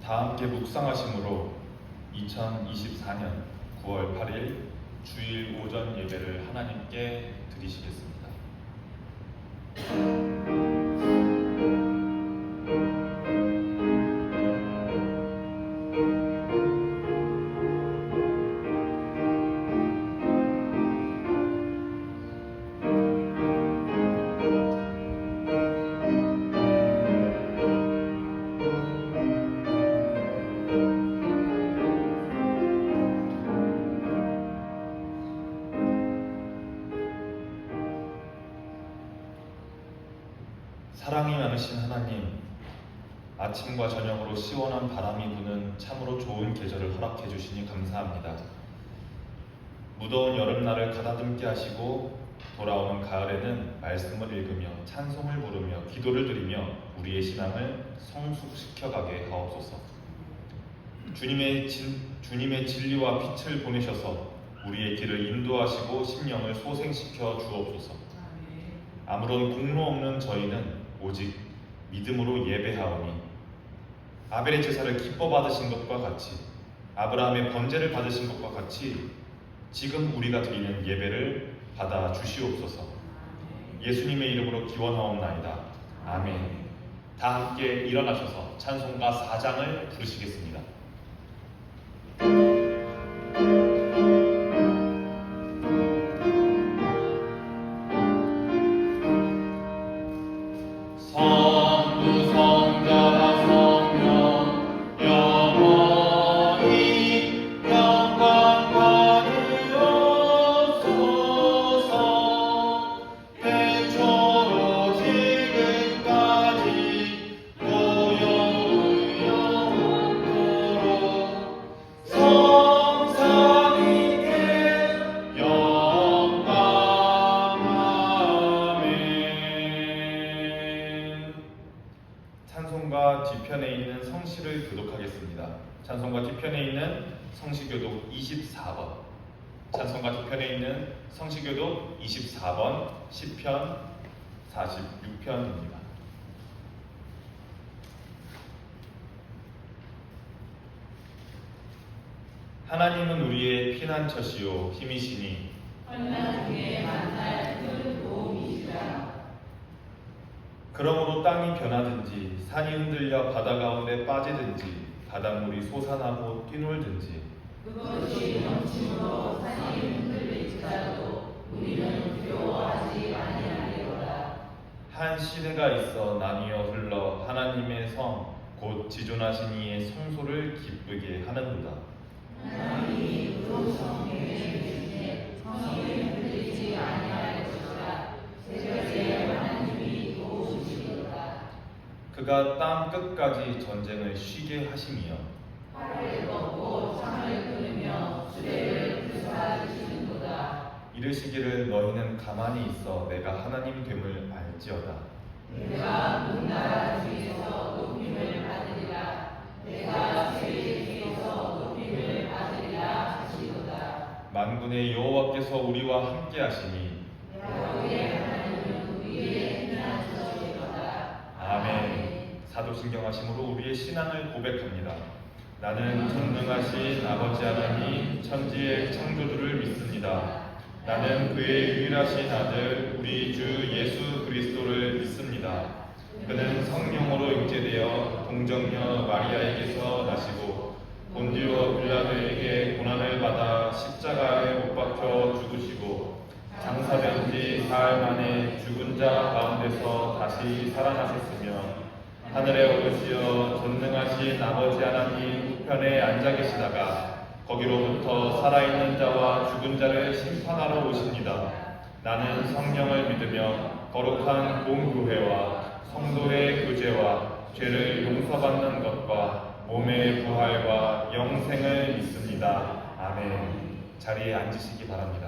다 함께 묵상하심으로 2024년 9월 8일 주일 오전 예배를 하나님께 드리시겠습니다. 사랑이 많으신 하나님, 아침과 저녁으로 시원한 바람이 부는 참으로 좋은 계절을 허락해 주시니 감사합니다. 무더운 여름날을 가다듬게 하시고 돌아오는 가을에는 말씀을 읽으며 찬송을 부르며 기도를 드리며 우리의 신앙을 성숙시켜가게 하옵소서. 주님의 진리와 빛을 보내셔서 우리의 길을 인도하시고 심령을 소생시켜 주옵소서. 아무런 공로 없는 저희는 오직 믿음으로 예배하오니 아벨의 제사를 기뻐 받으신 것과 같이 아브라함의 번제를 받으신 것과 같이 지금 우리가 드리는 예배를 받아 주시옵소서. 예수님의 이름으로 기원하옵나이다. 아멘. 다 함께 일어나셔서 찬송가 4장을 부르시겠습니다. 찬송가 뒤편에 있는 성시를 교독하겠습니다. 찬송가 뒤편에 있는 성시교독 24번, 찬송가 뒤편에 있는 성시교독 24번, 시편 46편입니다. 하나님은 우리의 피난처시요 힘이시니 환난 중에 만날 큰 도움이시라. 그러므로 땅이 변하든지 산이 흔들려 바다 가운데 빠지든지 바닷물이 솟아나고 뛰놀든지 그것이 넘침으로 산이 흔들릴지라도 우리는 두려워하지 아니하리로다. 한 시내가 있어 나뉘어 흘러 하나님의 성 곧 지존하신 이의 성소를 기쁘게 하는도다. 하나님이 그 성에 계시니 성이 흔들리지 아니할 것이라. 새벽에 하나님이 도우시리로다. 그가 땅 끝까지 전쟁을 쉬게 하심이여 팔을 꺾고 창을 끊으며 수레를 불사주시는도다. 이르시기를 너희는 가만히 있어 내가 하나님 됨을 알지어다. 내가 문 나라 중에서 높임을 받으리라. 내가 세계 중에서 높임을 받으리라 하시도다. 만군의 여호와께서 우리와 함께 하시니 야훼 하나님은 우리의 피난처시로다. 아멘. 사도신경하심으로 우리의 신앙을 고백합니다. 나는 전능하신 아버지 하나님 천지의 창조주를 믿습니다. 나는 그의 유일하신 아들 우리 주 예수 그리스도를 믿습니다. 그는 성령으로 잉태되어 동정녀 마리아에게서 나시고 본디오 빌라도에게 고난을 받아 십자가에 못 박혀 죽으시고 장사된 지 사흘 만에 죽은 자 가운데서 다시 살아나셨으며 하늘에 오르시어 전능하신 아버지 하나님 우편에 앉아 계시다가 거기로부터 살아있는 자와 죽은 자를 심판하러 오십니다. 나는 성령을 믿으며 거룩한 공교회와 성도의 교제와 죄를 용서받는 것과 몸의 부활과 영생을 믿습니다. 아멘. 자리에 앉으시기 바랍니다.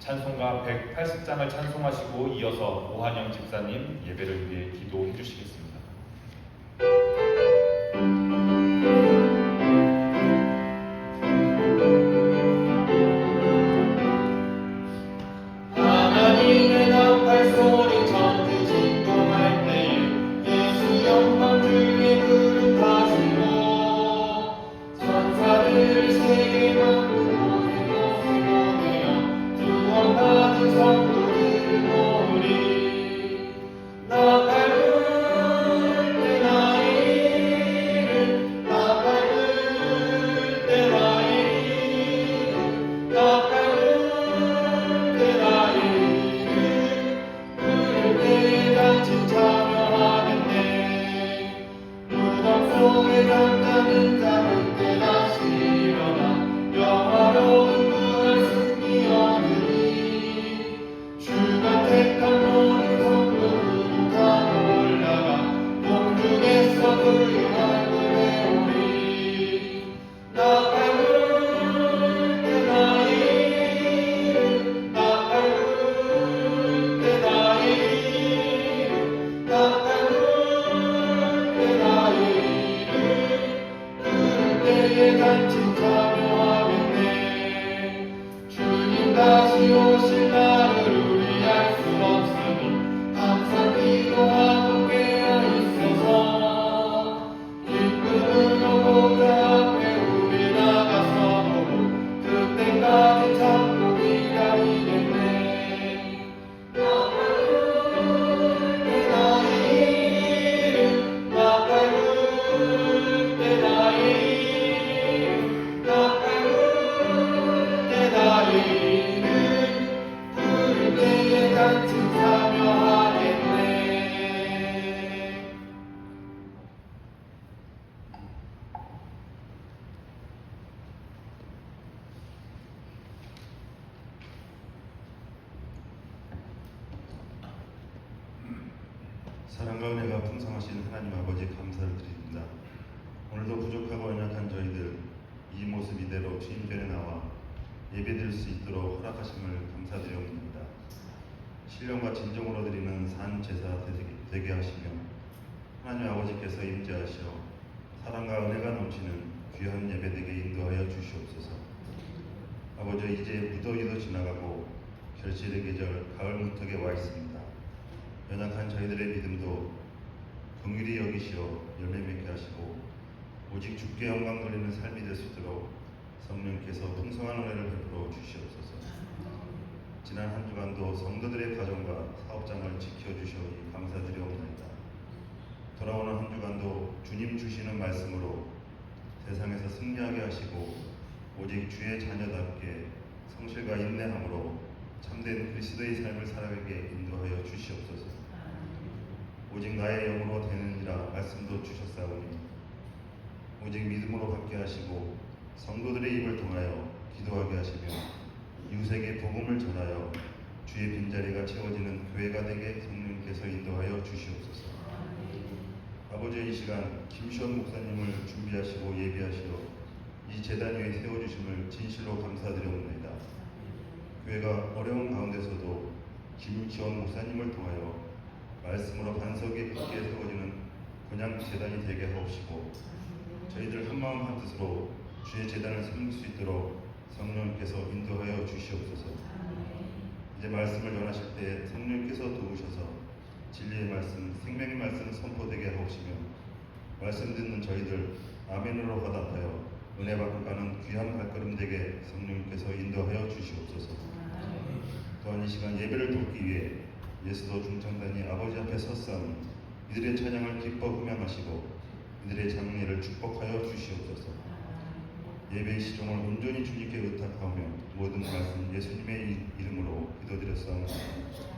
찬송가 180장을 찬송하시고 이어서 오한영 집사님 예배를 위해 기도해 주시겠습니다. 하나님의 나팔 소리 전부 진동할 때에 예수 영광 중에 그릇하시고 속에 잠자는 자는 때가 일어나 영화로운 그날 승리 얻으니 주가 택한 모든 성도들 다 올라가 공중에서 그의 얼굴에 오리 나 밟을 때 나의 이름 나 밟을 때 나의 이름 나 밟을 때 나의 이름 그럴 때에 같이 참여하겠네 주님 다시 오실 날을 우리 알 수 없으니 항상 기도하고 깨어있어서 기쁨으로 보좌 앞에 우리 나가서도 그때까지 참고 기다리겠네 나 밟을 때 나의 이름 나 밟을 때 나의 이름 나 밟을 때 나의 이름 부를 때에 같이 참여하겠네 사랑과 은혜가 풍성하신 하나님 아버지 감사를 드립니다. 오늘도 부족하고 연약한 저희들 이 모습 이대로 주님 전에 나와 예배드릴 수 있도록 허락하심을 감사드립니다. 신령과 진정으로 드리는 산 제사 되게 하시며 하나님 아버지께서 임재하시어 사랑과 은혜가 넘치는 귀한 예배되게 인도하여 주시옵소서. 아버지 이제 무더위도 지나가고 결실의 계절 가을 문턱에 와 있습니다. 연약한 저희들의 믿음도 긍휼히 여기시어 열매 맺게 하시고 오직 주께 영광 돌리는 삶이 될 수 있도록 성령께서 풍성한 은혜를 베풀어 주시옵소서. 지난 한 주간도 성도들의 가정과 사업장을 지켜주시오니 감사드리옵나이다. 돌아오는 한 주간도 주님 주시는 말씀으로 세상에서 승리하게 하시고 오직 주의 자녀답게 성실과 인내함으로 참된 그리스도의 삶을 살아가게 인도하여 주시옵소서. 오직 나의 영으로 되느니라 말씀도 주셨사오니 오직 믿음으로 받게 하시고 성도들의 입을 통하여 기도하게 하시며 이웃에게 복음을 전하여 주의 빈자리가 채워지는 교회가 되게 성령께서 인도하여 주시옵소서. 아버지 이 시간 김시원 목사님을 준비하시고 예비하시어 이 제단 위에 세워주심을 진실로 감사드려옵나이다. 교회가 어려운 가운데서도 김시원 목사님을 통하여 말씀으로 반석이 굳게 세워지는 본향 제단이 되게 하옵시고 저희들 한마음 한뜻으로 주의 제단을 섬길 수 있도록 성령께서 인도하여 주시옵소서. 이제 말씀을 전하실 때 성령께서 도우셔서 진리의 말씀, 생명의 말씀 선포되게 하옵시며 말씀 듣는 저희들 아멘으로 화답하여 은혜 받고 가는 귀한 발걸음 되게 성령께서 인도하여 주시옵소서. 또한 이 시간 예배를 돕기 위해 예수도 중창단이 아버지 앞에 섰사오니 이들의 찬양을 기뻐 흠양하시고 이들의 장례를 축복하여 주시옵소서. 예배의 시종을 온전히 주님께 의탁하며 모든 말씀 예수님의 이름으로 기도드렸사옵나이다.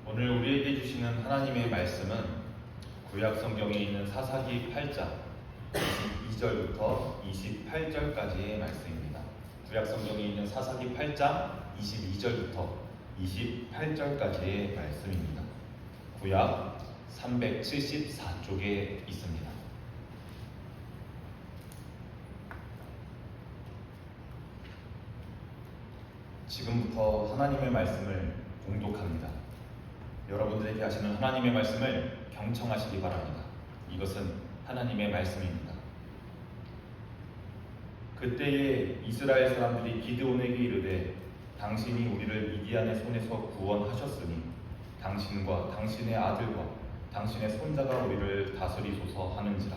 오늘 우리에게 주시는 하나님의 말씀은 구약 성경에 있는 사사기 8장 22절부터 28절까지의 말씀입니다. 구약 성경에 있는 사사기 8장 22절부터 28절까지의 말씀입니다. 구약 374쪽에 있습니다. 지금부터 하나님의 말씀을 공독합니다. 여러분들에게 하시는 하나님의 말씀을 경청하시기 바랍니다. 이것은 하나님의 말씀입니다. 그때에 이스라엘 사람들이 기드온에게 이르되 당신이 우리를 미디안의 손에서 구원하셨으니 당신과 당신의 아들과 당신의 손자가 우리를 다스리소서 하는지라.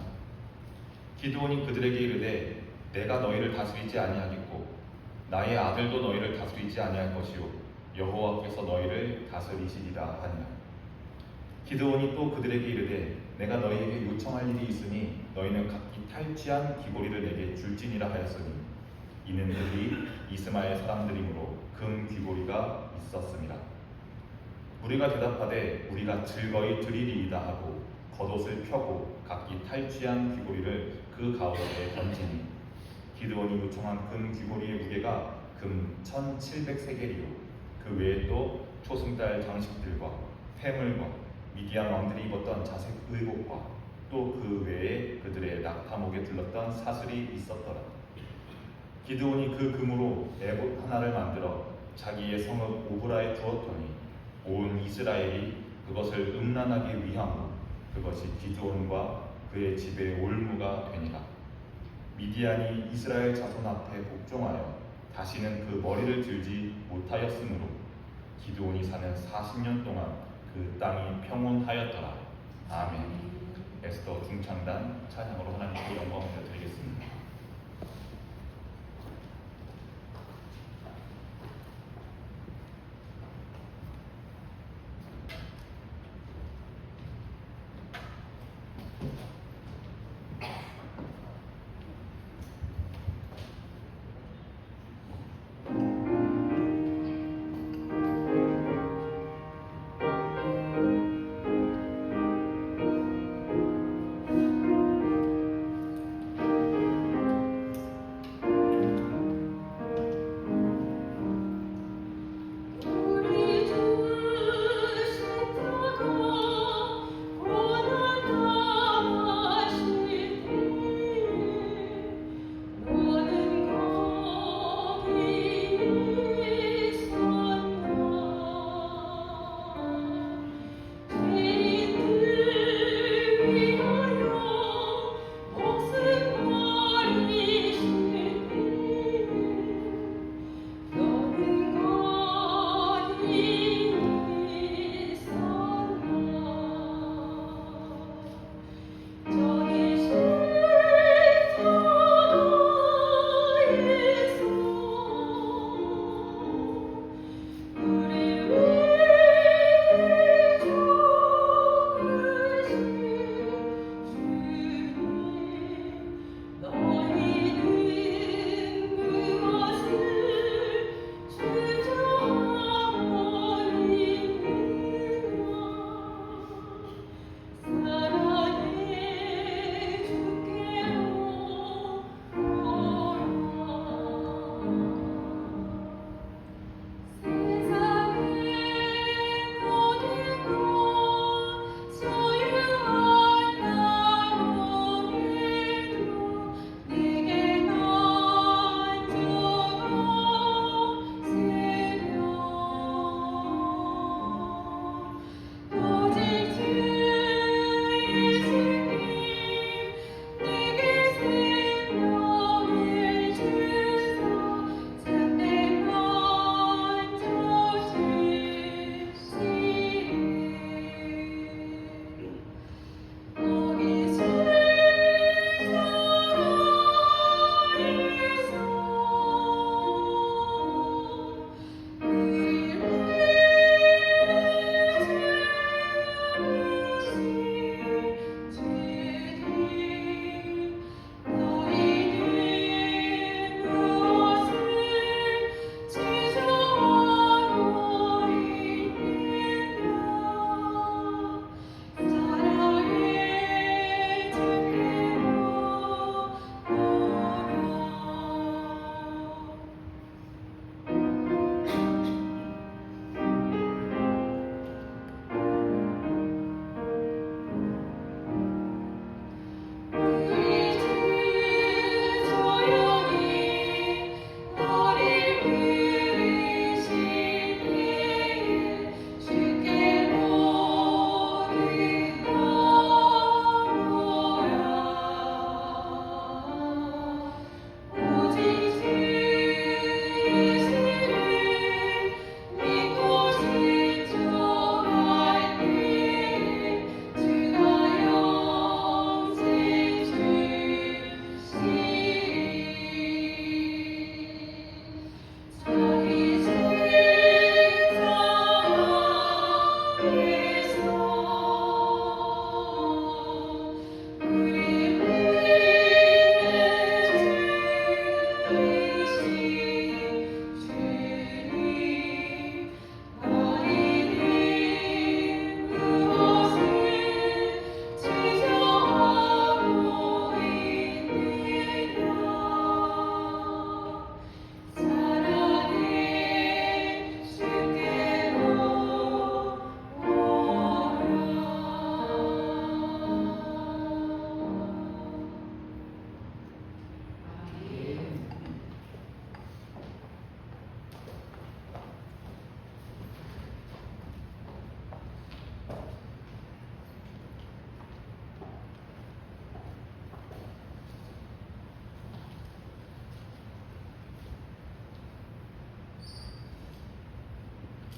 기드온이 그들에게 이르되 내가 너희를 다스리지 아니하겠고 나의 아들도 너희를 다스리지 아니할 것이요 여호와께서 너희를 다스리시리라 하니라. 기드온이 또 그들에게 이르되 내가 너희에게 요청할 일이 있으니 너희는 각기 탈취한 귀고리를 내게 줄지니라 하였으니 이는 그들이 이스마엘 사람들이므로 금 귀고리가 있었습니다. 우리가 대답하되 우리가 즐거이 드리리이다 하고 겉옷을 펴고 각기 탈취한 귀고리를 그 가운데에 던지니 기드온이 요청한 금 귀고리의 무게가 금 1700세겔이요 그 외에 또 초승달 장식들과 폐물과 미디안 왕들이 입었던 자색 의복과 또 그 외에 그들의 낙타목에 둘렀던 사슬이 있었더라. 기드온이 그 금으로 에봇 하나를 만들어 자기의 성읍 오브라에 두었더니 온 이스라엘이 그것을 음란하기 위함으로 그것이 기드온과 그의 집의 올무가 되니라. 미디안이 이스라엘 자손 앞에 복종하여 다시는 그 머리를 들지 못하였으므로 기드온이 사는 40년 동안 그 땅이 평온하였더라. 아멘. 에스더 중창단 찬양으로 하나님께 영광을 드리겠습니다.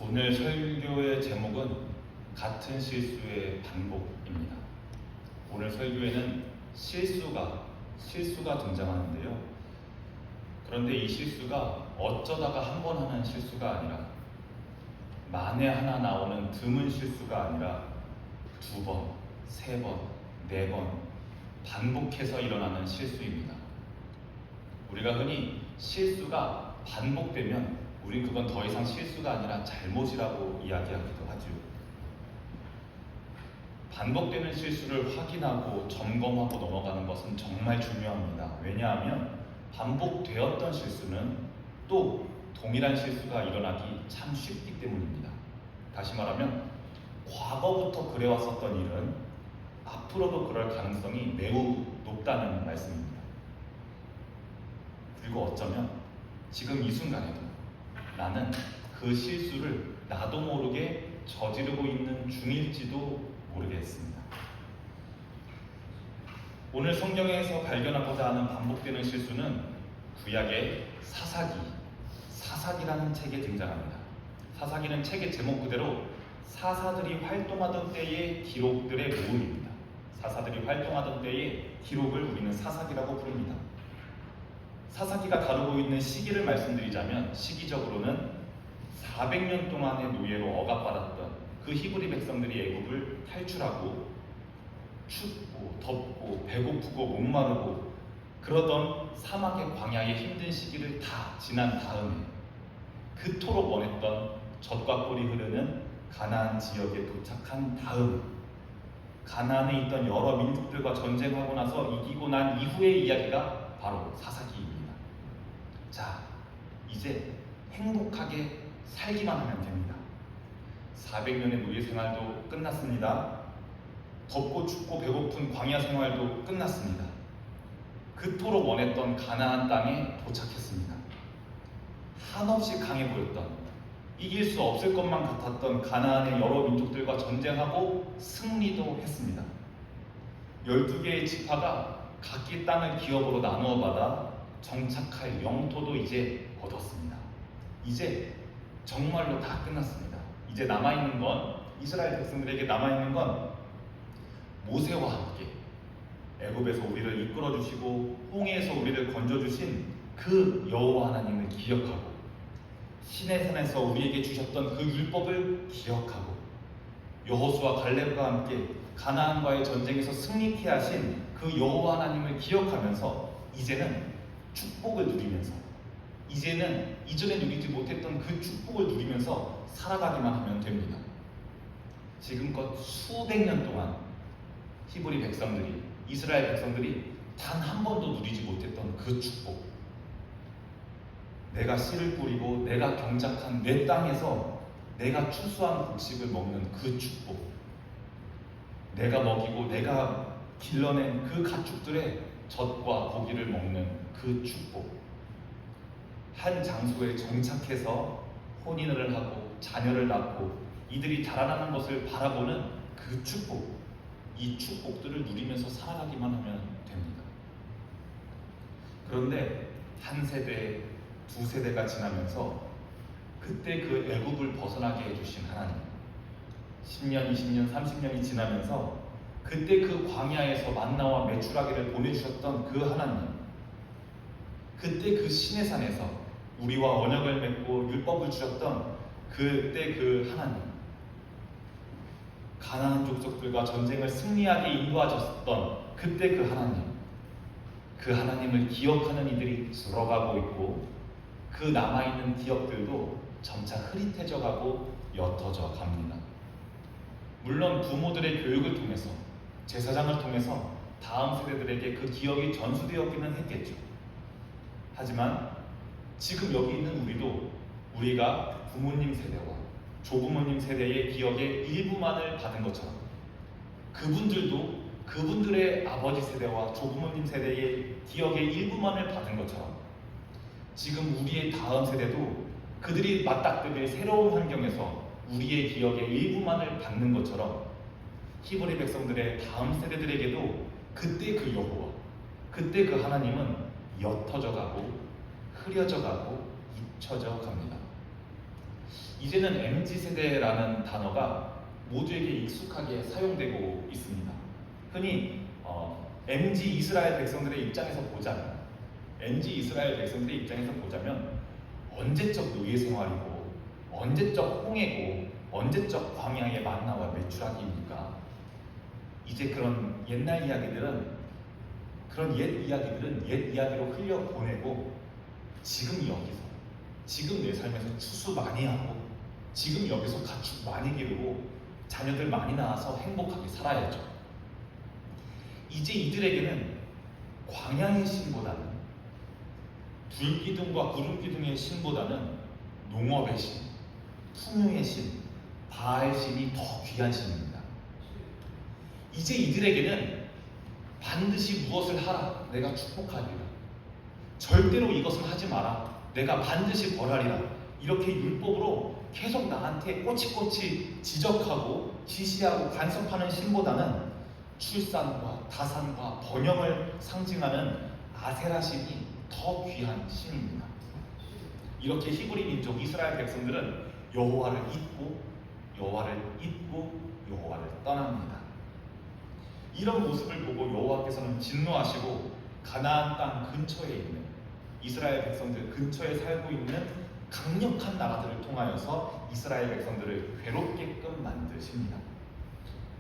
오늘 설교의 제목은 같은 실수의 반복입니다. 오늘 설교에는 실수가 등장하는데요. 그런데 이 실수가 어쩌다가 한 번 하는 실수가 아니라 만에 하나 나오는 드문 실수가 아니라 2번, 3번, 4번 반복해서 일어나는 실수입니다. 우리가 흔히 실수가 반복되면 우린 그건 더 이상 실수가 아니라 잘못이라고 이야기하기도 하죠. 반복되는 실수를 확인하고 점검하고 넘어가는 것은 정말 중요합니다. 왜냐하면 반복되었던 실수는 또 동일한 실수가 일어나기 참 쉽기 때문입니다. 다시 말하면 과거부터 그래왔었던 일은 앞으로도 그럴 가능성이 매우 높다는 말씀입니다. 그리고 어쩌면 지금 이 순간에도 나는 그 실수를 나도 모르게 저지르고 있는 중일지도 모르겠습니다. 오늘 성경에서 발견하고자 하는 반복되는 실수는 구약의 사사기라는 책에 등장합니다. 사사기는 책의 제목 그대로 사사들이 활동하던 때의 기록들의 모음입니다. 사사들이 활동하던 때의 기록을 우리는 사사기라고 부릅니다. 사사기가 다루고 있는 시기를 말씀드리자면 시기적으로는 400년 동안의 노예로 억압받았던 그 히브리 백성들이 애굽을 탈출하고 춥고 덥고 배고프고 목마르고 그러던 사막의 광야의 힘든 시기를 다 지난 다음에 그토록 원했던 젖과 꿀이 흐르는 가나안 지역에 도착한 다음 가나안에 있던 여러 민족들과 전쟁하고 나서 이기고 난 이후의 이야기가 바로 사사기입니다. 자, 이제 행복하게 살기만 하면 됩니다. 400년의 노예 생활도 끝났습니다. 덥고 춥고 배고픈 광야 생활도 끝났습니다. 그토록 원했던 가나안 땅에 도착했습니다. 한없이 강해 보였던 이길 수 없을 것만 같았던 가나안의 여러 민족들과 전쟁하고 승리도 했습니다. 12개의 지파가 각기 땅을 기업으로 나누어 받아 정착할 영토도 이제 얻었습니다. 이제 정말로 다 끝났습니다. 이제 남아있는 건 이스라엘 백성들에게 남아있는 건 모세와 함께 애굽에서 우리를 이끌어주시고 홍해에서 우리를 건져주신 그 여호와 하나님을 기억하고 시내 산에서 우리에게 주셨던 그 율법을 기억하고 여호수아 갈렙과 함께 가나안과의 전쟁에서 승리케 하신 그 여호와 하나님을 기억하면서 이제는 축복을 누리면서 이제는 이전에 누리지 못했던 그 축복을 누리면서 살아가기만 하면 됩니다. 지금껏 수백 년 동안 히브리 백성들이 이스라엘 백성들이 단 한 번도 누리지 못했던 그 축복, 내가 씨를 뿌리고 내가 경작한 내 땅에서 내가 추수한 곡식을 먹는 그 축복, 내가 먹이고 내가 길러낸 그 가축들의 젖과 고기를 먹는 그 축복, 한 장소에 정착해서 혼인을 하고 자녀를 낳고 이들이 자라나는 것을 바라보는 그 축복, 이 축복들을 누리면서 살아가기만 하면 됩니다. 그런데 한 세대, 두 세대가 지나면서 그때 그 애굽을 벗어나게 해주신 하나님, 10년, 20년, 30년이 지나면서 그때 그 광야에서 만나와 메추라기를 보내주셨던 그 하나님, 그때 그 시내산에서 우리와 언약을 맺고 율법을 주셨던 그때 그 하나님, 가나안 족속들과 전쟁을 승리하게 인도하셨던 그때 그 하나님, 그 하나님을 기억하는 이들이 줄어가고 있고 그 남아있는 기억들도 점차 흐릿해져가고 옅어져 갑니다. 물론 부모들의 교육을 통해서 제사장을 통해서 다음 세대들에게 그 기억이 전수되었기는 했겠죠. 하지만 지금 여기 있는 우리도 우리가 부모님 세대와 조부모님 세대의 기억의 일부만을 받은 것처럼 그분들도 그분들의 아버지 세대와 조부모님 세대의 기억의 일부만을 받은 것처럼 지금 우리의 다음 세대도 그들이 맞닥뜨릴 새로운 환경에서 우리의 기억의 일부만을 받는 것처럼 히브리 백성들의 다음 세대들에게도 그때 그 여호와, 그때 그 하나님은 옅어져 가고 흐려져 가고 잊혀져 갑니다. 이제는 MZ세대라는 단어가 모두에게 익숙하게 사용되고 있습니다. 흔히 MZ 이스라엘 백성들의 입장에서 보자면 언제적 노예 생활이고 언제적 홍해고 언제적 광야의 만나와 메추라기입니까? 이제 그런 옛날 이야기들은 옛 이야기로 흘려보내고 지금 내 삶에서 추수 많이 하고 지금 여기서 가축 많이 기르고 자녀들 많이 낳아서 행복하게 살아야죠. 이제 이들에게는 광야의 신보다는 불기둥과 구름기둥의 신보다는 농업의 신, 풍요의 신, 바알 신이 더 귀한 신입니다. 이제 이들에게는 반드시 무엇을 하라, 내가 축복하리라. 절대로 이것을 하지 마라, 내가 반드시 벌하리라. 이렇게 율법으로 계속 나한테 꼬치꼬치 지적하고 지시하고 간섭하는 신보다는 출산과 다산과 번영을 상징하는 아세라 신이 더 귀한 신입니다. 이렇게 히브리 민족 이스라엘 백성들은 여호와를 잊고 여호와를 떠납니다. 이런 모습을 보고 여호와께서는 진노하시고 가나안 땅 근처에 있는 이스라엘 백성들 근처에 살고 있는 강력한 나라들을 통하여서 이스라엘 백성들을 괴롭게끔 만드십니다.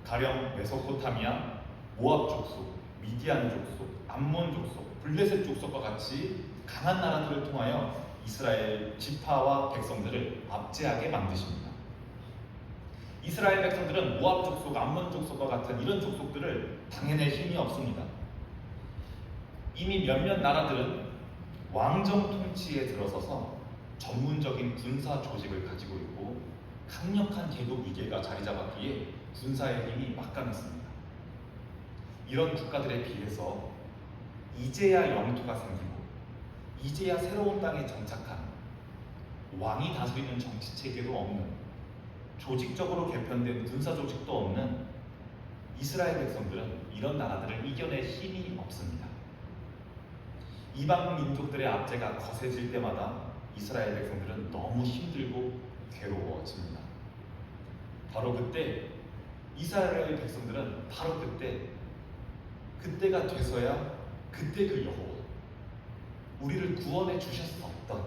가령 메소포타미아, 모압 족속, 미디안 족속, 암몬 족속, 블레셋 족속과 같이 강한 나라들을 통하여 이스라엘 지파와 백성들을 압제하게 만드십니다. 이스라엘 백성들은 모압 족속, 암몬 족속과 같은 이런 족속들을 당해낼 힘이 없습니다. 이미 몇몇 나라들은 왕정 통치에 들어서서 전문적인 군사 조직을 가지고 있고 강력한 제국 위계가 자리 잡았기에 군사의 힘이 막강했습니다. 이런 국가들에 비해서 이제야 영토가 생기고 이제야 새로운 땅에 정착한 왕이 다스리는 정치 체계도 없는 조직적으로 개편된 군사 조직도 없는 이스라엘 백성들은 이런 나라들을 이겨낼 힘이 없습니다. 이방 민족들의 압제가 거세질 때마다 이스라엘 백성들은 너무 힘들고 괴로워집니다. 바로 그때 이스라엘 백성들은 그때가 돼서야 그때 그 여호와, 우리를 구원해 주셨었던,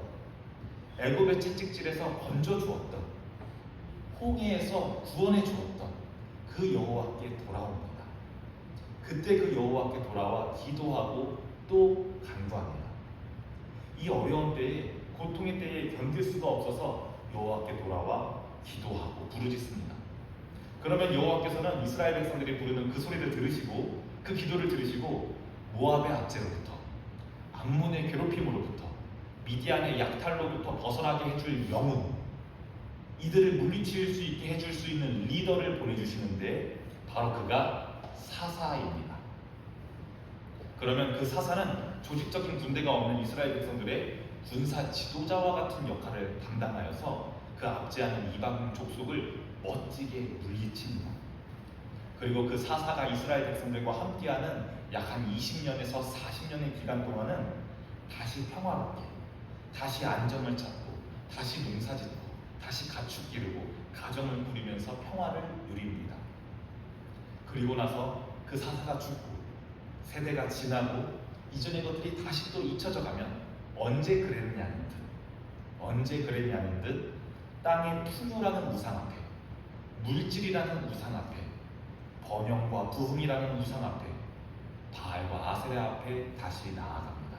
애굽의 채찍질에서 건져 주었던, 홍해에서 구원해 주었던 그 여호와께 돌아옵니다. 그때 그 여호와께 돌아와 기도하고 또 간구합니다. 이 어려운 때에, 고통의 때에 견딜 수가 없어서 여호와께 돌아와 기도하고 부르짖습니다. 그러면 여호와께서는 이스라엘 백성들이 부르는 그 소리를 들으시고 그 기도를 들으시고 모압의 압제로부터, 암몬의 괴롭힘으로부터, 미디안의 약탈로부터 벗어나게 해줄 영웅, 이들을 물리칠 수 있게 해줄 수 있는 리더를 보내주시는데 바로 그가 사사입니다. 그러면 그 사사는 조직적인 군대가 없는 이스라엘 백성들의 군사 지도자와 같은 역할을 담당하여서 그 압제하는 이방 족속을 멋지게 물리칩니다. 그리고 그 사사가 이스라엘 백성들과 함께하는 약 한 20년에서 40년의 기간 동안은 다시 평화롭게, 다시 안정을 찾고, 다시 농사짓고, 다시 가축 기르고, 가정을 꾸리면서 평화를 누립니다. 그리고 나서 그 사사가 죽고 세대가 지나고 이전의 것들이 다시 또 잊혀져 가면 언제 그랬냐는 듯 땅의 풍요라는 우상 앞에, 물질이라는 우상 앞에, 번영과 부흥이라는 우상 앞에, 바알과 아세라 앞에 다시 나아갑니다.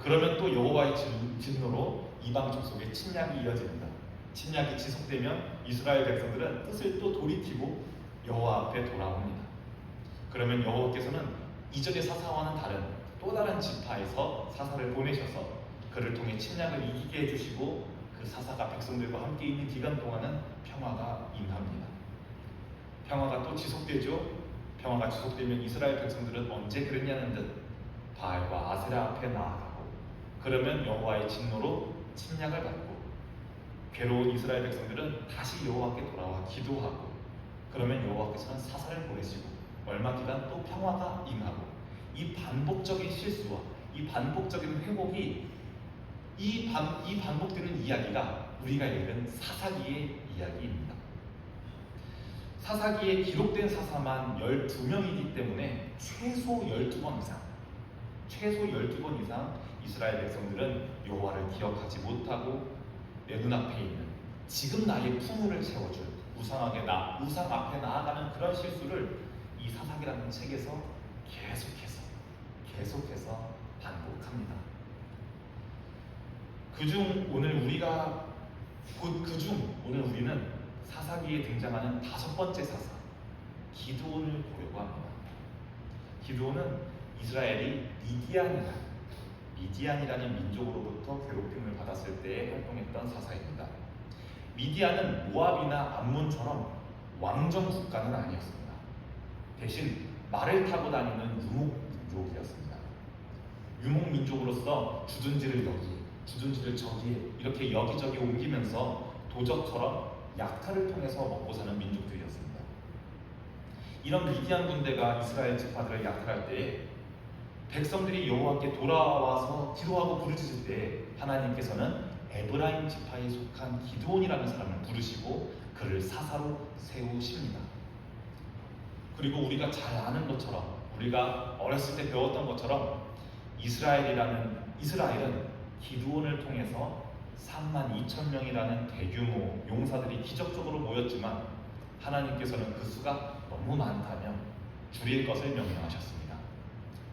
그러면 또 여호와의 진노로 이방 족속의 침략이 이어집니다. 침략이 지속되면 이스라엘 백성들은 뜻을 또 돌이키고 여호와 앞에 돌아옵니다. 그러면 여호와께서는 이전의 사사와는 다른 또 다른 지파에서 사사를 보내셔서 그를 통해 침략을 이기게 해주시고 그 사사가 백성들과 함께 있는 기간 동안은 평화가 임합니다. 평화가 또 지속되죠. 평화가 지속되면 이스라엘 백성들은 언제 그랬냐는 듯 바알과 아세라 앞에 나아가고, 그러면 여호와의 진노로 침략을 받고, 괴로운 이스라엘 백성들은 다시 여호와께 돌아와 기도하고, 그러면 여호와께서는 사사를 보내시고 얼마 기간 또 평화가 임하고, 이 반복적인 실수와 이 반복적인 회복이 이 반복되는 이야기가 우리가 읽은 사사기의 이야기입니다. 사사기에 기록된 사사만 12명이기 때문에 최소 12번 이상 이스라엘 백성들은 여호와를 기억하지 못하고 내 눈앞에 있는 지금 나의 풍요를 채워줄 우상 앞에 나아가는 그런 실수를 이 사사기라는 책에서 계속해서 반복합니다. 그중 오늘 우리는 사사기에 등장하는 5번째 사사 기드온을 보려고 합니다. 기드온은 이스라엘이 미디안이라는 민족으로부터 괴롭힘을 받았을 때에 활동했던 사사입니다. 미디안은 모압이나 암몬처럼 왕정 국가는 아니었습니다. 대신 말을 타고 다니는 유목민족이었습니다. 유목민족으로서 주둔지를 저기 이렇게 여기저기 옮기면서 도적처럼 약탈을 통해서 먹고 사는 민족들이었습니다. 이런 미디안 군대가 이스라엘 지파들을 약탈할 때에 백성들이 여호와께 돌아와서 기도하고 부르짖을 때 하나님께서는 에브라임 지파에 속한 기드온이라는 사람을 부르시고 그를 사사로 세우십니다. 그리고 우리가 잘 아는 것처럼 우리가 어렸을 때 배웠던 것처럼 이스라엘은 기드온을 통해서 32,000명이라는 대규모 용사들이 기적적으로 모였지만 하나님께서는 그 수가 너무 많다며 줄일 것을 명령하셨습니다.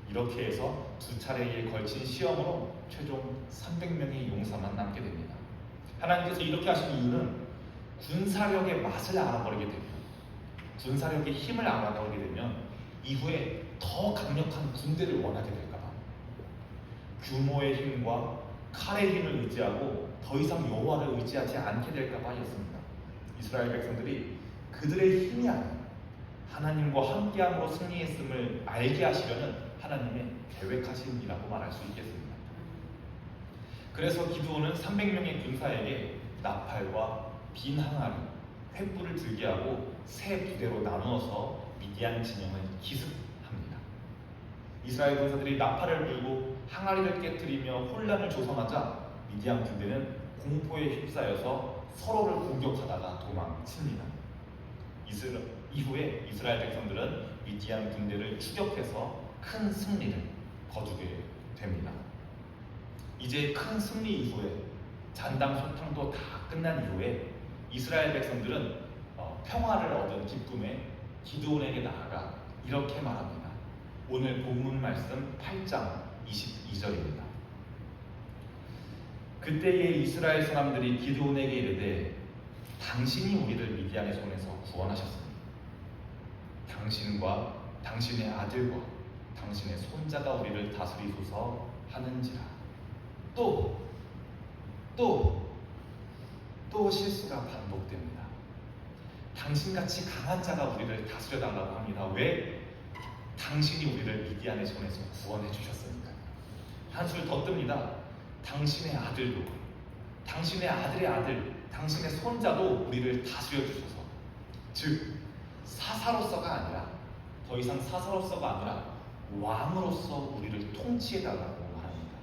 이렇게 해서 2차례에 걸친 시험으로 최종 300명의 용사만 남게 됩니다. 하나님께서 이렇게 하신 이유는 군사력의 맛을 알아버리게 되면, 군사력의 힘을 알아버리게 되면 이후에 더 강력한 군대를 원하게 될까봐, 규모의 힘과 칼의 힘을 의지하고 더 이상 여호와를 의지하지 않게 될까봐였습니다. 이스라엘 백성들이 그들의 힘이 아닌 하나님과 함께함으로 승리했음을 알게 하시려는 하나님의 계획하신 일이라고 말할 수 있겠습니다. 그래서 기드온은 300명의 군사에게 나팔과 빈 항아리, 횃불을 들게 하고 세 부대로 나누어서 미디안 진영을 기습합니다. 이스라엘 군사들이 나팔을 불고 항아리를 깨뜨리며 혼란을 조성하자 미디안 군대는 공포에 휩싸여서 서로를 공격하다가 도망칩니다. 이후에 이스라엘 백성들은 미디안 군대를 추격해서 큰 승리를 거두게 됩니다. 이제 큰 승리 이후에 잔당 소탕도 다 끝난 이후에 이스라엘 백성들은 평화를 얻은 기쁨에 기드온에게 나아가 이렇게 말합니다. 오늘 본문 말씀 8장 22절입니다. 그때에 이스라엘 사람들이 기드온에게 이르되 당신이 우리를 미디안의 손에서 구원하셨습니다. 당신과 당신의 아들과 당신의 손자가 우리를 다스리소서 하는지라. 또 실수가 반복됩니다. 당신같이 강한 자가 우리를 다스려달라고 합니다. 왜? 당신이 우리를 미디안의 손에서 구원해 주셨으니까. 한술 더 뜹니다. 당신의 아들도, 당신의 아들의 아들, 당신의 손자도 우리를 다스려 주소서. 즉 사사로서가 아니라, 더 이상 사사로서가 아니라 왕으로서 우리를 통치해 달라고 합니다.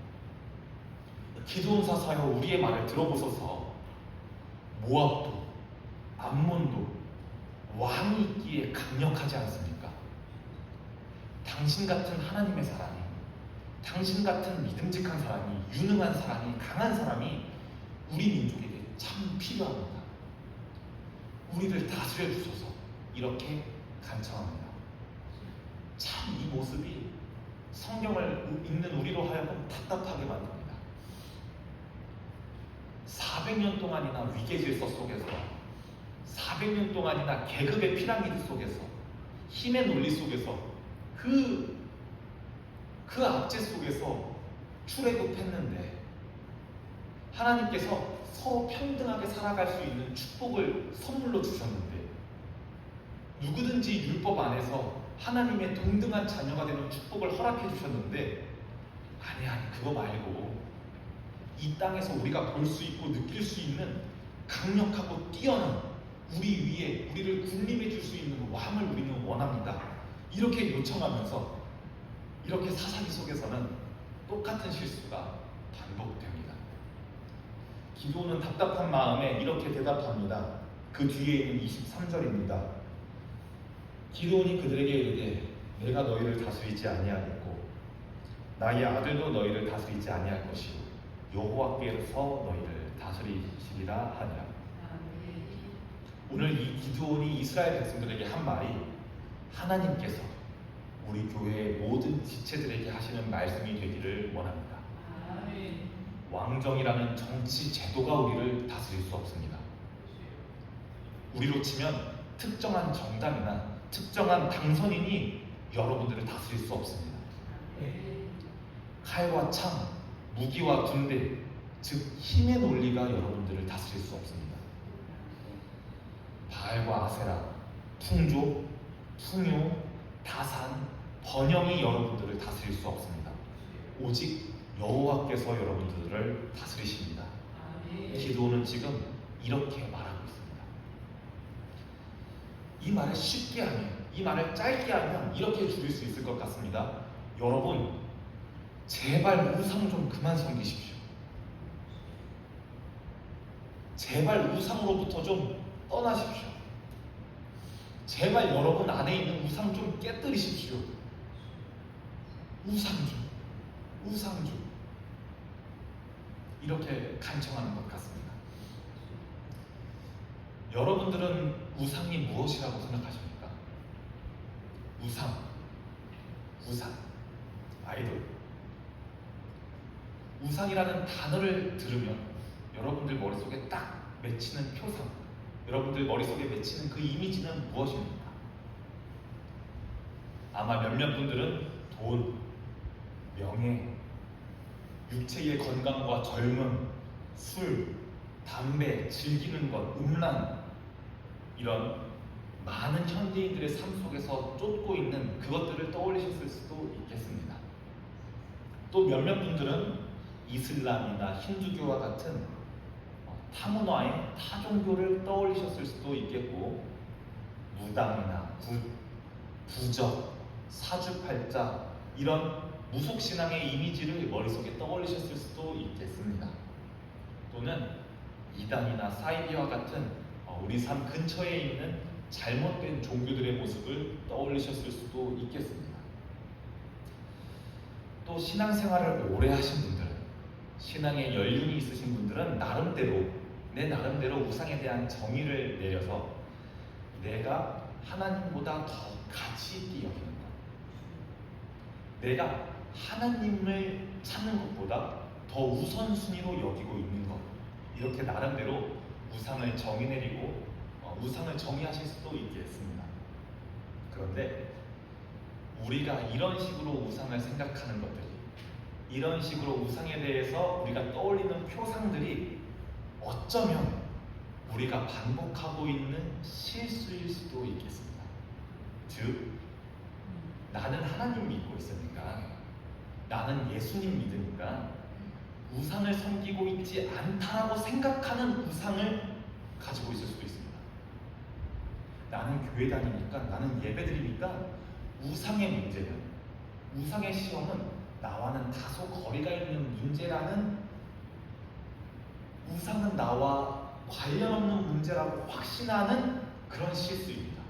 기드온 사사여, 우리의 말을 들어보소서. 모압도 암몬도 왕이 있기에 강력하지 않습니까? 당신 같은 하나님의 사람이, 당신 같은 믿음직한 사람이, 유능한 사람이, 강한 사람이 우리 민족에게 참 필요합니다. 우리를 다스려 주소서. 이렇게 간청합니다. 참 이 모습이 성경을 읽는 우리로 하여금 답답하게 만듭니다. 400년 동안이나 위계질서 속에서, 400년 동안이나 계급의 피라미드 속에서, 힘의 논리 속에서, 그 압제 속에서 출애굽했는데 하나님께서 서로 평등하게 살아갈 수 있는 축복을 선물로 주셨는데, 누구든지 율법 안에서 하나님의 동등한 자녀가 되는 축복을 허락해 주셨는데, 아니 그거 말고 이 땅에서 우리가 볼 수 있고 느낄 수 있는 강력하고 뛰어난 우리 위에 우리를 군림해 줄 수 있는 왕을 우리는 원합니다. 이렇게 요청하면서 이렇게 사사기 속에서는 똑같은 실수가 반복됩니다. 기도는 답답한 마음에 이렇게 대답합니다. 그 뒤에 있는 23절입니다. 기도원이 그들에게 이르되 내가 너희를 다스리지 아니하겠고 나의 아들도 너희를 다스리지 아니할 것이요 여호와께서 너희를 다스리시리라 하니라. 오늘 이 기도원이 이스라엘 백성들에게 한 말이 하나님께서 우리 교회의 모든 지체들에게 하시는 말씀이 되기를 원합니다. 왕정이라는 정치 제도가 우리를 다스릴 수 없습니다. 우리로 치면 특정한 정당이나 특정한 당선인이 여러분들을 다스릴 수 없습니다. 칼과 창, 무기와 군대, 즉 힘의 논리가 여러분들을 다스릴 수 없습니다. 바알과 아세라, 풍조, 풍요, 다산, 번영이 여러분들을 다스릴 수 없습니다. 오직 여호와께서 여러분들을 다스리십니다. 기도는 지금 이렇게 말하고 있습니다. 이 말을 쉽게 하면, 이 말을 짧게 하면 이렇게 줄일 수 있을 것 같습니다. 여러분, 제발 우상 좀 그만 섬기십시오. 제발 우상으로부터 좀 떠나십시오. 제발 여러분 안에 있는 우상 좀 깨뜨리십시오. 우상 좀 이렇게 간청하는 것 같습니다. 여러분들은 우상이 무엇이라고 생각하십니까? 우상, 아이돌. 우상이라는 단어를 들으면 여러분들 머릿속에 딱 맺히는 표상, 여러분들 머릿속에 맺히는 그 이미지는 무엇입니까? 아마 몇몇 분들은 돈, 명예, 육체의 건강과 젊음, 술, 담배, 즐기는 것, 음란, 이런 많은 현대인들의 삶 속에서 쫓고 있는 그것들을 떠올리셨을 수도 있겠습니다. 또 몇몇 분들은 이슬람이나 힌두교와 같은 타문화의 타종교를 떠올리셨을 수도 있겠고, 무당이나 부적, 사주팔자, 이런 무속신앙의 이미지를 머릿속에 떠올리셨을 수도 있겠습니다. 또는 이단이나 사이비와 같은 우리 삶 근처에 있는 잘못된 종교들의 모습을 떠올리셨을 수도 있겠습니다. 또 신앙생활을 오래 하신 분들은, 신앙에 연륜이 있으신 분들은 내 나름대로 우상에 대한 정의를 내려서 내가 하나님보다 더 가치 있게 여기는 것, 내가 하나님을 찾는 것보다 더 우선순위로 여기고 있는 것, 이렇게 나름대로 우상을 정의 내리고 우상을 정의하실 수도 있겠습니다. 그런데 우리가 이런 식으로 우상을 생각하는 것들이, 이런 식으로 우상에 대해서 우리가 떠올리는 표상들이 어쩌면 우리가 반복하고 있는 실수일 수도 있겠습니다. 즉, 나는 하나님 믿고 있으니까, 나는 예수님 믿으니까 우상을 섬기고 있지 않다라고 생각하는 우상을 가지고 있을 수도 있습니다. 나는 교회 다니니까, 나는 예배 드리니까 우상의 문제는, 우상의 시험은 나와는 다소 거리가 있는 문제라는, 우상은 나와 관련 없는 문제라고 확신하는 그런 실수입니다.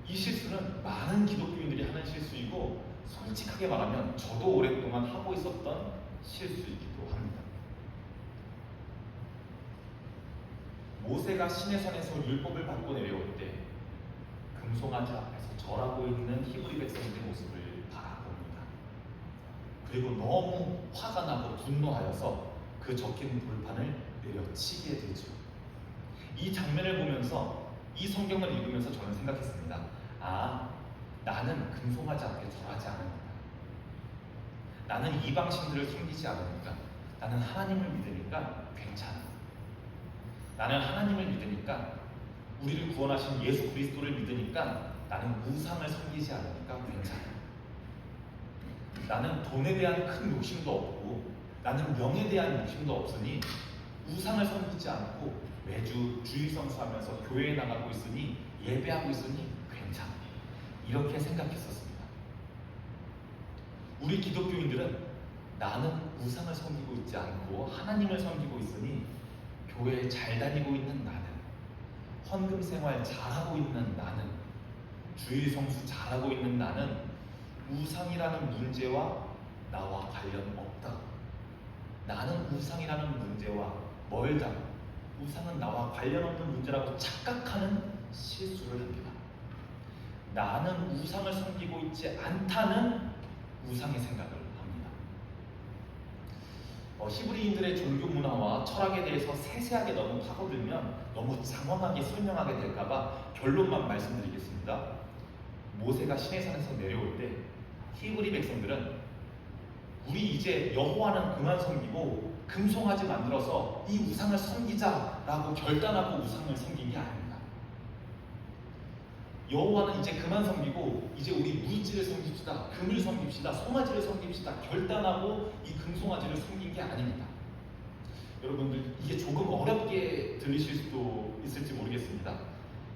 이 실수는 많은 기독교인들이 하는 실수이고, 솔직하게 말하면 저도 오랫동안 하고 있었던 실수이기도 합니다. 모세가 시내산에서 율법을 받고 내려올 때 금송아지 앞에서 절하고 있는 히브리 백성들의 모습을 바라봅니다. 그리고 너무 화가 나고 분노하여서 그 적힌 돌판을 내려치게 되죠. 이 장면을 보면서, 이 성경을 읽으면서 저는 생각했습니다. 나는 금송아지 앞에 절하지 않으니까, 나는 이방신들을 섬기지 않으니까, 나는 하나님을 믿으니까 괜찮아. 나는 하나님을 믿으니까, 우리를 구원하신 예수 그리스도를 믿으니까, 나는 우상을 섬기지 않으니까 괜찮아. 나는 돈에 대한 큰 욕심도 없고, 나는 명에 대한 욕심도 없으니 우상을 섬기지 않고 매주 주일 성수하면서 교회에 나가고 있으니, 예배하고 있으니 괜찮아. 이렇게 생각했었습니다. 우리 기독교인들은 나는 우상을 섬기고 있지 않고 하나님을 섬기고 있으니 교회에 잘 다니고 있는 나는, 헌금 생활 잘하고 있는 나는, 주일 성수 잘하고 있는 나는 우상이라는 문제와 나와 관련 없다. 나는 우상이라는 문제와 멀다. 우상은 나와 관련 없는 문제라고 착각하는 실수를 합니다. 나는 우상을 섬기고 있지 않다는 우상의 생각을 합니다. 히브리인들의 종교 문화와 철학에 대해서 세세하게 너무 파고들면 너무 장황하게 설명하게 될까봐 결론만 말씀드리겠습니다. 모세가 시내산에서 내려올 때 히브리 백성들은 우리 이제 여호와는 그만 섬기고 금송아지 만들어서 이 우상을 섬기자라고 결단하고 우상을 섬긴 게 아닙니다. 여호와는 이제 그만 섬기고 이제 우리 물질을 섬깁시다, 금을 섬깁시다, 송아지를 섬깁시다 결단하고 이 금송아지를 섬긴 게 아닙니다. 여러분들 이게 조금 어렵게 들리실 수도 있을지 모르겠습니다.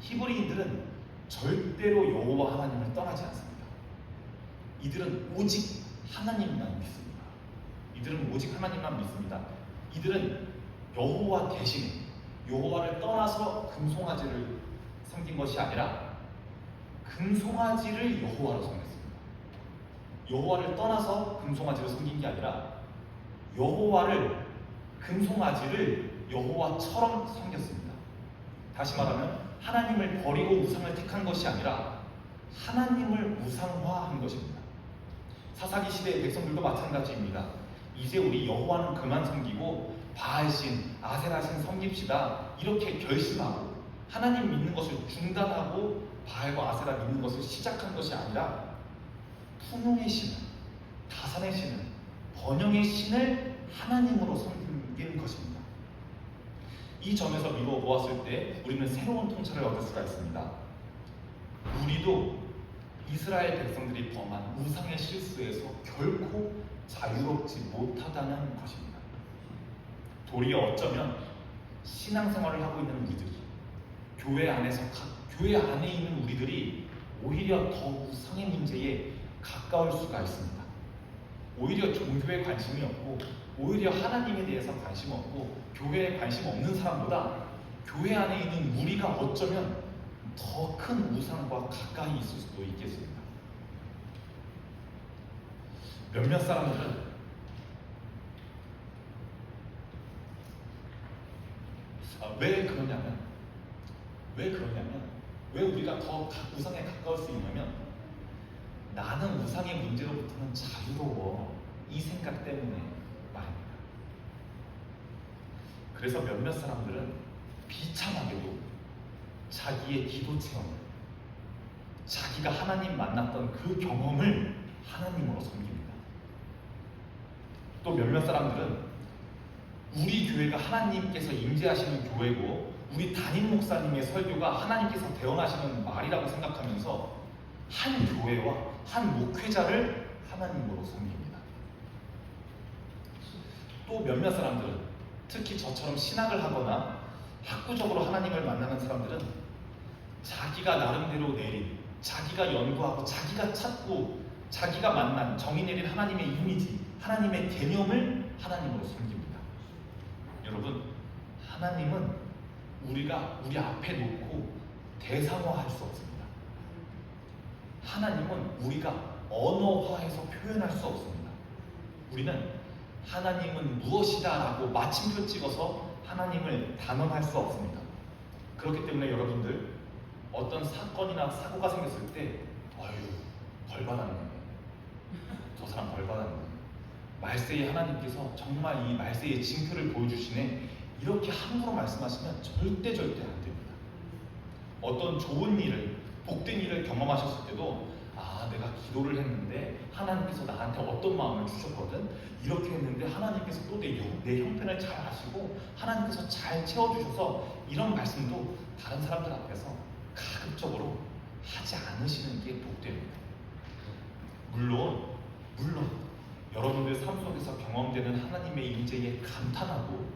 히브리인들은 절대로 여호와 하나님을 떠나지 않습니다. 이들은 오직 하나님만 믿습니다. 이들은 오직 하나님만 믿습니다. 이들은 여호와 대신에 여호와를 떠나서 금송아지를 섬긴 것이 아니라 금송아지를 여호와로 섬겼습니다. 여호와를 떠나서 금송아지를 섬긴 게 아니라 여호와를 금송아지를 여호와처럼 섬겼습니다. 다시 말하면 하나님을 버리고 우상을 택한 것이 아니라 하나님을 우상화한 것입니다. 사사기 시대의 백성들도 마찬가지입니다. 이제 우리 여호와는 그만 섬기고 바알신, 아세라신 섬깁시다 이렇게 결심하고 하나님 믿는 것을 중단하고 바알과 아세라 믿는 것을 시작한 것이 아니라 풍요의 신을, 다산의 신을, 번영의 신을 하나님으로 섬긴 것입니다. 이 점에서 미루어 보았을 때 우리는 새로운 통찰을 얻을 수가 있습니다. 우리도 이스라엘 백성들이 범한 우상의 실수에서 결코 자유롭지 못하다는 것입니다. 도리어 어쩌면 신앙생활을 하고 있는 우리들이 교회 안에 있는 우리들이 오히려 더 우상의 문제에 가까울 수가 있습니다. 오히려 종교에 관심이 없고 오히려 하나님에 대해서 관심 없고 교회에 관심 없는 사람보다 교회 안에 있는 우리가 어쩌면 더 큰 우상과 가까이 있을 수도 있겠습니다. 몇몇 사람들은 왜 그러냐면 왜 우리가 더 우상에 가까울 수 있냐면 나는 우상의 문제로부터는 자유로워 이 생각 때문에 말입니다. 그래서 몇몇 사람들은 비참하게도 자기의 기도 체험을, 자기가 하나님 만났던 그 경험을 하나님으로 섬깁니다. 또 몇몇 사람들은 우리 교회가 하나님께서 임재하시는 교회고 우리 담임 목사님의 설교가 하나님께서 대언하시는 말이라고 생각하면서 한 교회와 한 목회자를 하나님으로 섬깁니다. 또 몇몇 사람들은 특히 저처럼 신학을 하거나 학구적으로 하나님을 만나는 사람들은 자기가 나름대로 내린, 자기가 연구하고 자기가 찾고 자기가 만난 정의 내린 하나님의 이미지, 하나님의 개념을 하나님으로 섬깁니다. 여러분, 하나님은 우리가 우리 앞에 놓고 대상화할 수 없습니다. 하나님은 우리가 언어화해서 표현할 수 없습니다. 우리는 하나님은 무엇이다 라고 마침표 찍어서 하나님을 단언할 수 없습니다. 그렇기 때문에 여러분들 어떤 사건이나 사고가 생겼을 때 벌 받았네, 저 사람 벌 받았네, 말세의 하나님께서 정말 이 말세의 징표를 보여주시네 이렇게 함부로 말씀하시면 절대 안 됩니다. 어떤 좋은 일을, 복된 일을 경험하셨을 때도 내가 기도를 했는데 하나님께서 나한테 어떤 마음을 주셨거든, 이렇게 했는데 하나님께서 또 내 형편을 잘 아시고 하나님께서 잘 채워주셔서, 이런 말씀도 다른 사람들 앞에서 가급적으로 하지 않으시는 게 복됩니다. 물론 여러분들 삶 속에서 경험되는 하나님의 임재에 감탄하고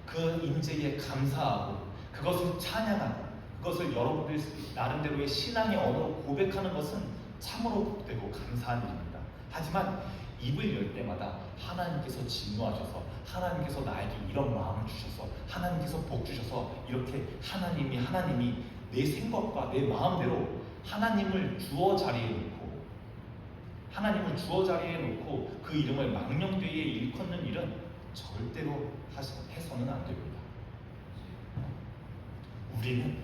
그 임재에 감사하고 그것을 찬양하고 그것을 여러분들 나름대로의 신앙의 언어로 고백하는 것은 참으로 복되고 감사한 일입니다. 하지만 입을 열 때마다 하나님께서 진노하셔서, 하나님께서 나에게 이런 마음을 주셔서, 하나님께서 복 주셔서, 이렇게 하나님이 내 생각과 내 마음대로 하나님을 주어 자리에 놓고 그 이름을 망령되이 일컫는 일은 절대로 해서는 안 됩니다. 우리는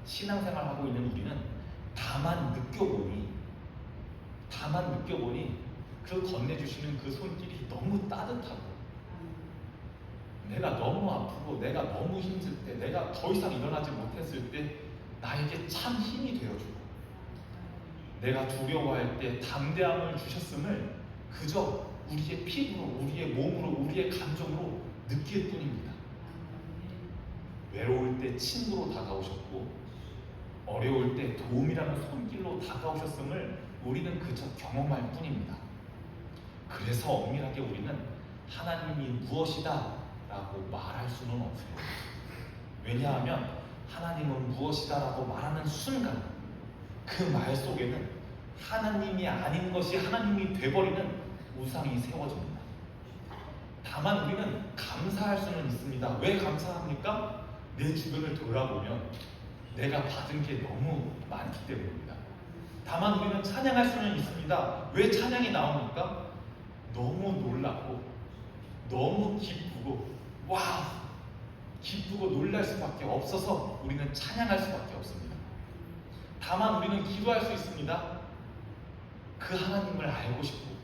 신앙생활하고 있는 우리는 다만 느껴보니 그 건네주시는 그 손길이 너무 따뜻하고, 내가 너무 아프고 내가 너무 힘들 때, 내가 더 이상 일어나지 못했을 때 나에게 참 힘이 되어주고, 내가 두려워할 때 담대함을 주셨음을 그저 우리의 피부로, 우리의 몸으로, 우리의 감정으로 느낄 뿐입니다. 외로울 때 친구로 다가오셨고, 어려울 때 도움이라는 손길로 다가오셨음을 우리는 그저 경험할 뿐입니다. 그래서 엄밀하게 우리는 하나님이 무엇이다 라고 말할 수는 없어요. 왜냐하면 하나님은 무엇이다 라고 말하는 순간 그 말 속에는 하나님이 아닌 것이 하나님이 돼버리는 우상이 세워집니다. 다만 우리는 감사할 수는 있습니다. 왜 감사합니까? 내 주변을 돌아보면 내가 받은 게 너무 많기 때문입니다. 다만 우리는 찬양할 수는 있습니다. 왜 찬양이 나옵니까? 너무 놀랍고 너무 기쁘고 기쁘고 놀랄 수밖에 없어서 우리는 찬양할 수밖에 없습니다. 다만 우리는 기도할 수 있습니다. 그 하나님을 알고 싶고,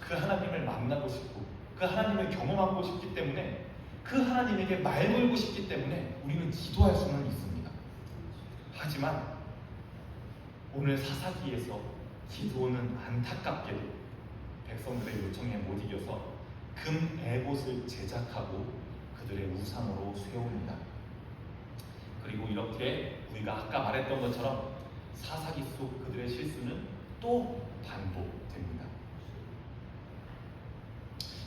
그 하나님을 만나고 싶고, 그 하나님을 경험하고 싶기 때문에, 그 하나님에게 말 걸고 싶기 때문에 우리는 기도할 수는 있습니다. 하지만 오늘 사사기에서 기드온은 안타깝게도 백성들의 요청에 못 이겨서 금 에봇을 제작하고 그들의 우상으로 세웁니다. 그리고 이렇게 우리가 아까 말했던 것처럼 사사기 속 그들의 실수는 또 반복됩니다.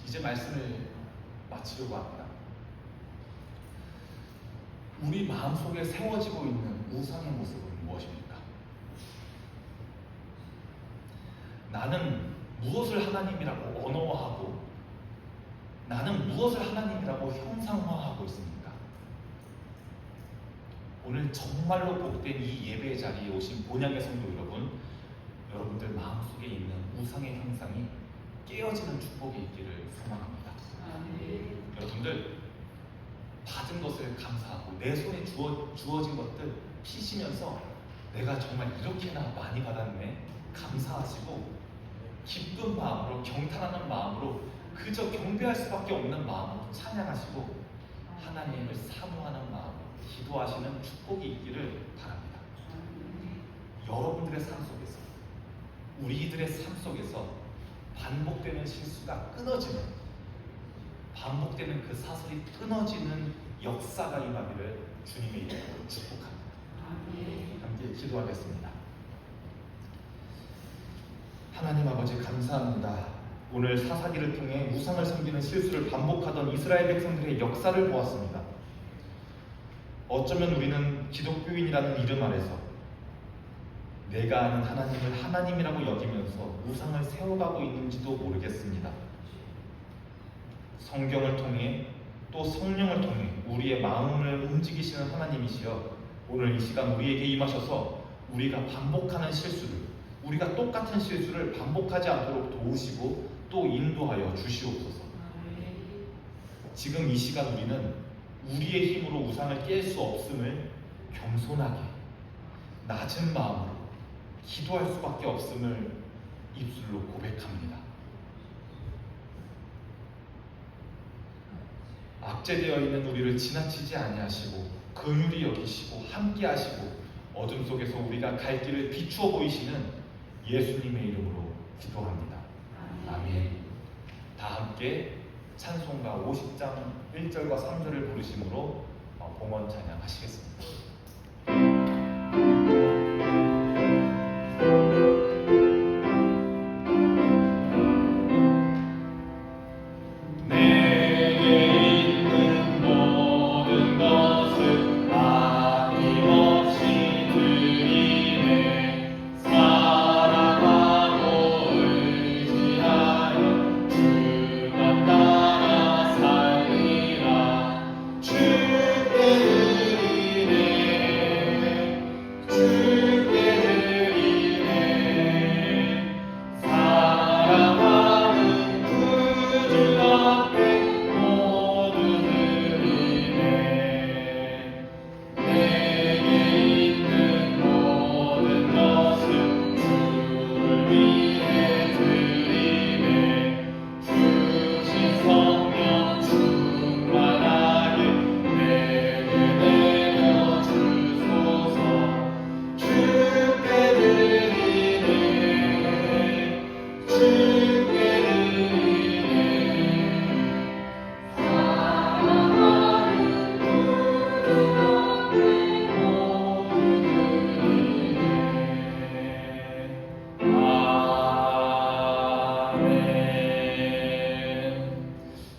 이제 말씀을 마치려고 합니다. 우리 마음속에 세워지고 있는 우상의 모습은 무엇입니까? 나는 무엇을 하나님이라고 언어화하고, 나는 무엇을 하나님이라고 형상화하고 있습니까? 오늘 정말로 복된 이 예배 자리에 오신 본향의 성도 여러분, 여러분들 마음속에 있는 우상의 형상이 깨어지는 축복이 있기를 소망합니다. 여러분들 받은 것을 감사하고 내 손에 주어진 것들 피시면서 내가 정말 이렇게나 많이 받았네 감사하시고, 기쁜 마음으로, 경탄하는 마음으로, 그저 경배할 수밖에 없는 마음으로 찬양하시고 하나님을 사모하는 마음으로 기도하시는 축복이 있기를 바랍니다. 여러분들의 삶 속에서, 우리들의 삶 속에서 반복되는 실수가 끊어지는, 반복되는 그 사슬이 끊어지는 역사가 임하기를 주님의 이름으로 축복합니다. 함께 기도하겠습니다. 하나님 아버지 감사합니다. 오늘 사사기를 통해 우상을 섬기는 실수를 반복하던 이스라엘 백성들의 역사를 보았습니다. 어쩌면 우리는 기독교인이라는 이름 아래서 내가 아는 하나님을 하나님이라고 여기면서 우상을 세워가고 있는지도 모르겠습니다. 성경을 통해 또 성령을 통해 우리의 마음을 움직이시는 하나님이시여, 오늘 이 시간 우리에게 임하셔서 우리가 반복하는 실수를, 우리가 똑같은 실수를 반복하지 않도록 도우시고 또 인도하여 주시옵소서. 지금 이 시간 우리는 우리의 힘으로 우상을 깰 수 없음을 겸손하게 낮은 마음으로 기도할 수밖에 없음을 입술로 고백합니다. 악재되어 있는 우리를 지나치지 아니하시고 긍휼히 여기시고 함께하시고 어둠 속에서 우리가 갈 길을 비추어 보이시는 예수님의 이름으로 기도합니다. 아멘. 다 함께 찬송가 50장 1절과 3절을 부르심으로 봉헌 찬양하시겠습니다. 사랑하고 의지하는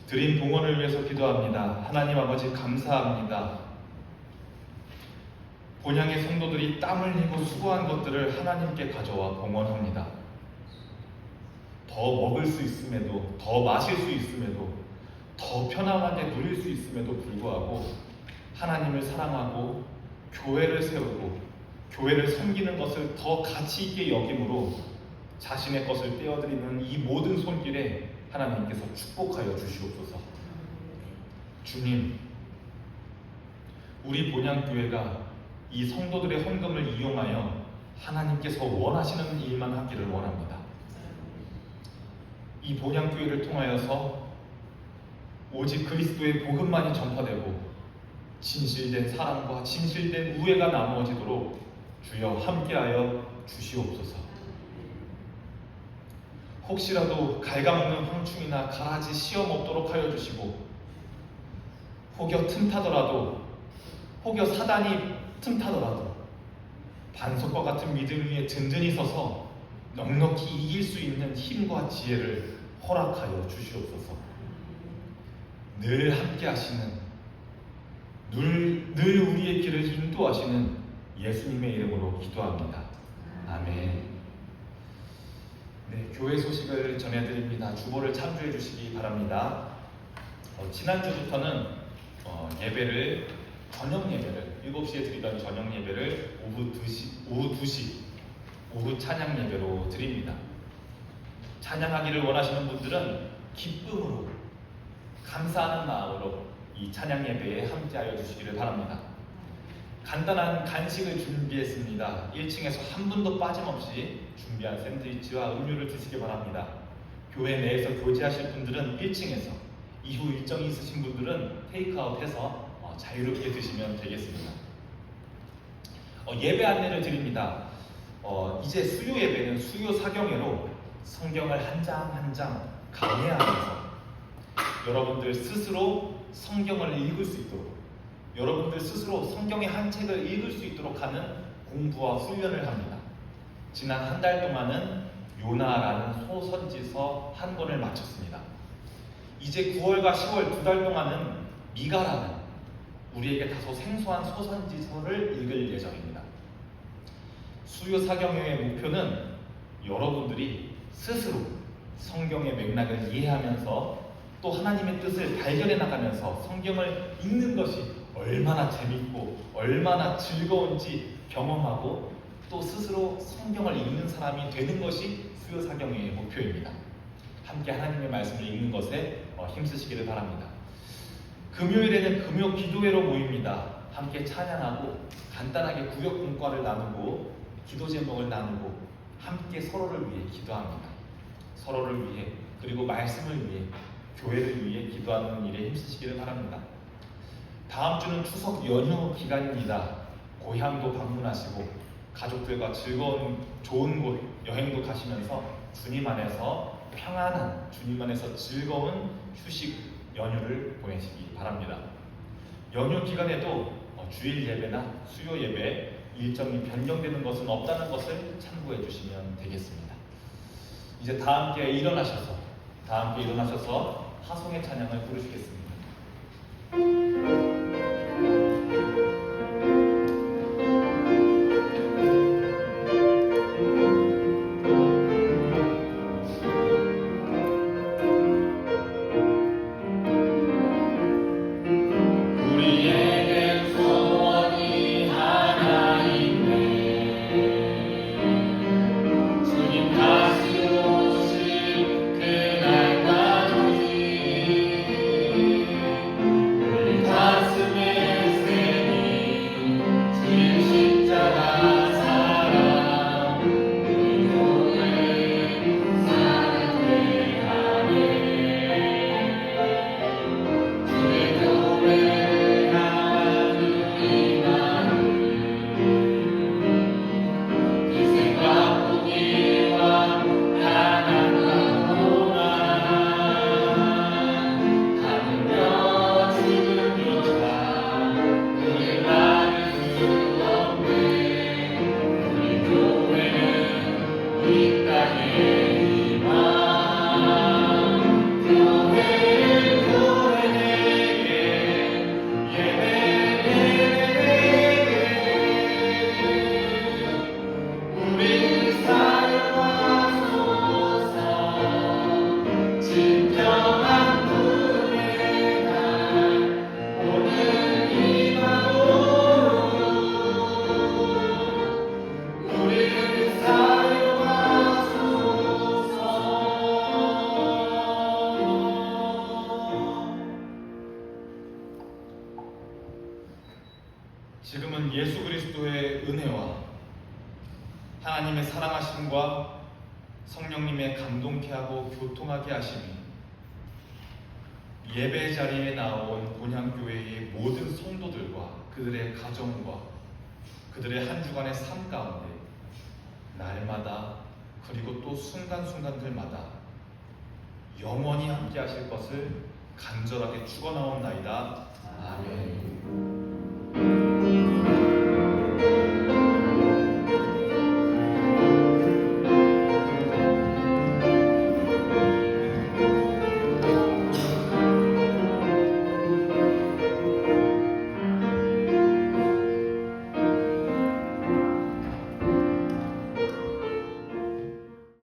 드린 봉헌을 위해서 기도합니다. 하나님 아버지 감사합니다. 본향의 성도들이 땀을 흘리고 수고한 것들을 하나님께 가져와 봉헌합니다. 더 먹을 수 있음에도, 더 마실 수 있음에도, 더 편안하게 누릴 수 있음에도 불구하고 하나님을 사랑하고 교회를 세우고 교회를 섬기는 것을 더 가치 있게 여김으로 자신의 것을 떼어드리는 이 모든 손길에 하나님께서 축복하여 주시옵소서. 주님, 우리 본향교회가 이 성도들의 헌금을 이용하여 하나님께서 원하시는 일만 하기를 원합니다. 이 본향교회를 통하여서 오직 그리스도의 복음만이 전파되고 진실된 사랑과 진실된 우애가 나누어지도록 주여 함께하여 주시옵소서. 혹시라도 갉아먹는 황충이나 가라지 시험 없도록 하여 주시고, 혹여 틈타더라도, 혹여 사단이 틈타더라도 반석과 같은 믿음 위에 든든히 서서 넉넉히 이길 수 있는 힘과 지혜를 허락하여 주시옵소서. 늘 함께 하시는, 늘 우리의 길을 인도하시는 예수님의 이름으로 기도합니다. 아멘. 네, 교회 소식을 전해드립니다. 주보를 참조해 주시기 바랍니다. 지난주부터는 예배를, 저녁 예배를 7시에 드리던 저녁 예배를 오후 2시 오후 찬양 예배로 드립니다. 찬양하기를 원하시는 분들은 기쁨으로, 감사하는 마음으로 이 찬양 예배에 함께하여 주시기를 바랍니다. 간단한 간식을 준비했습니다. 1층에서 한 분도 빠짐없이 준비한 샌드위치와 음료를 드시기 바랍니다. 교회 내에서 교제하실 분들은 1층에서, 이후 일정이 있으신 분들은 테이크아웃해서 자유롭게 드시면 되겠습니다. 예배 안내를 드립니다. 이제 수요 예배는 수요 사경회로 성경을 한 장 한 장 강해하면서 여러분들 스스로 성경을 읽을 수 있도록, 여러분들 스스로 성경의 한 책을 읽을 수 있도록 하는 공부와 훈련을 합니다. 지난 한 달 동안은 요나라는 소선지서 한 권을 마쳤습니다. 이제 9월과 10월 2달 동안은 미가라는 우리에게 다소 생소한 소선지서를 읽을 예정입니다. 수요 사경회의 목표는 여러분들이 스스로 성경의 맥락을 이해하면서 또 하나님의 뜻을 발견해 나가면서 성경을 읽는 것이 얼마나 재밌고 얼마나 즐거운지 경험하고 또 스스로 성경을 읽는 사람이 되는 것이 수요 사경회의 목표입니다. 함께 하나님의 말씀을 읽는 것에 힘쓰시기를 바랍니다. 금요일에는 금요 기도회로 모입니다. 함께 찬양하고 간단하게 구역 공과를 나누고 기도 제목을 나누고 함께 서로를 위해 기도합니다. 서로를 위해, 그리고 말씀을 위해, 교회를 위해 기도하는 일에 힘쓰시기를 바랍니다. 다음 주는 추석 연휴 기간입니다. 고향도 방문하시고 가족들과 즐거운 좋은 곳 여행도 가시면서 주님 안에서 평안한, 주님 안에서 즐거운 휴식 연휴를 보내시기 바랍니다. 연휴 기간에도 주일 예배나 수요 예배 일정이 변경되는 것은 없다는 것을 참고해 주시면 되겠습니다. 이제 다 함께 일어나셔서 하송의 찬양을 부르시겠습니다. 주님 주는 예수 그리스도의 은혜와 하나님의 사랑하심과 성령님의 감동케 하고 교통하게 하심이 예배 자리에 나온 본향교회의 모든 성도들과 그들의 가정과 그들의 한 주간의 삶 가운데 날마다 그리고 또 순간순간들마다 영원히 함께 하실 것을 간절하게 축원하옵나이다. 아멘.